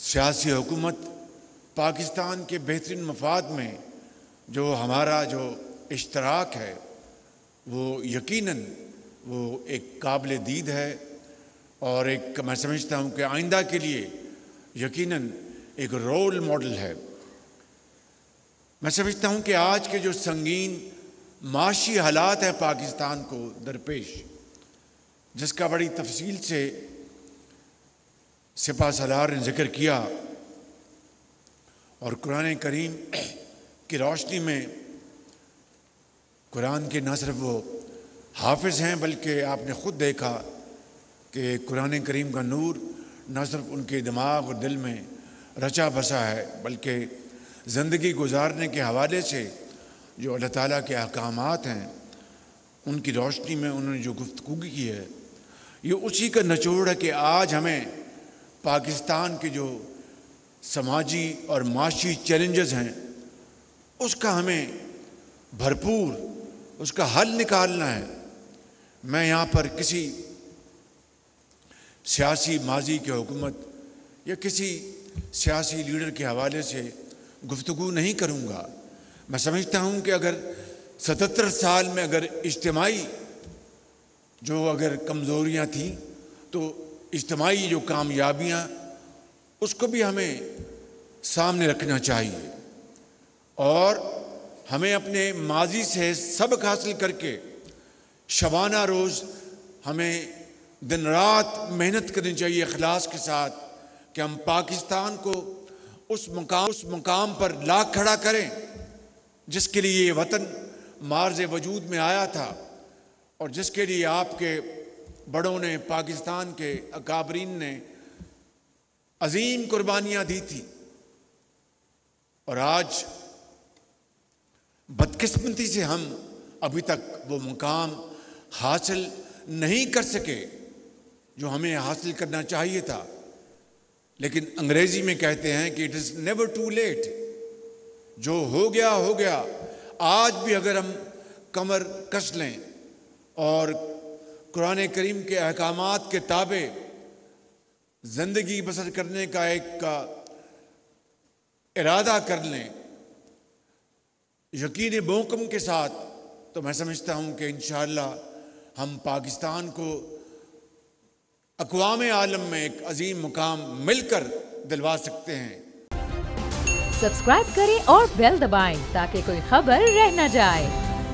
سیاسی حکومت پاکستان کے بہترین مفاد میں جو ہمارا جو اشتراک ہے وہ یقیناً وہ ایک قابل دید ہے اور ایک میں سمجھتا ہوں کہ آئندہ کے لیے یقیناً ایک رول ماڈل ہے۔ میں سمجھتا ہوں کہ آج کے جو سنگین معاشی حالات ہیں پاکستان کو درپیش، جس کا بڑی تفصیل سے سپہ سالار نے ذکر کیا، اور قرآن کریم کی روشنی میں قرآن کے نہ صرف وہ حافظ ہیں بلکہ آپ نے خود دیکھا کہ قرآن کریم کا نور نہ صرف ان کے دماغ اور دل میں رچا بسا ہے بلکہ زندگی گزارنے کے حوالے سے جو اللہ تعالیٰ کے احکامات ہیں ان کی روشنی میں انہوں نے جو گفتگو کی ہے، یہ اسی کا نچوڑ ہے کہ آج ہمیں پاکستان کے جو سماجی اور معاشی چیلنجز ہیں اس کا ہمیں بھرپور اس کا حل نکالنا ہے۔ میں یہاں پر کسی سیاسی ماضی کی حکومت یا کسی سیاسی لیڈر کے حوالے سے گفتگو نہیں کروں گا۔ میں سمجھتا ہوں کہ اگر 77 سال میں اگر اجتماعی جو اگر کمزوریاں تھیں تو اجتماعی جو کامیابیاں اس کو بھی ہمیں سامنے رکھنا چاہیے، اور ہمیں اپنے ماضی سے سبق حاصل کر کے شبانہ روز ہمیں دن رات محنت کرنی چاہیے اخلاص کے ساتھ کہ ہم پاکستان کو اس مقام پر لا کھڑا کریں جس کے لیے یہ وطن معرض وجود میں آیا تھا، اور جس کے لیے آپ کے بڑوں نے، پاکستان کے اکابرین نے عظیم قربانیاں دی تھی، اور آج بدقسمتی سے ہم ابھی تک وہ مقام حاصل نہیں کر سکے جو ہمیں حاصل کرنا چاہیے تھا۔ لیکن انگریزی میں کہتے ہیں کہ it is never too late, جو ہو گیا ہو گیا۔ آج بھی اگر ہم کمر کس لیں اور قرآن کریم کے احکامات کے تابع زندگی بسر کرنے کا ایک ارادہ کر لیں یقین محکم کے ساتھ، تو میں سمجھتا ہوں کہ انشاءاللہ ہم پاکستان کو اقوام عالم میں ایک عظیم مقام مل کر دلوا سکتے ہیں۔ سبسکرائب کریں اور بیل دبائیں تاکہ کوئی خبر رہ نہ جائے۔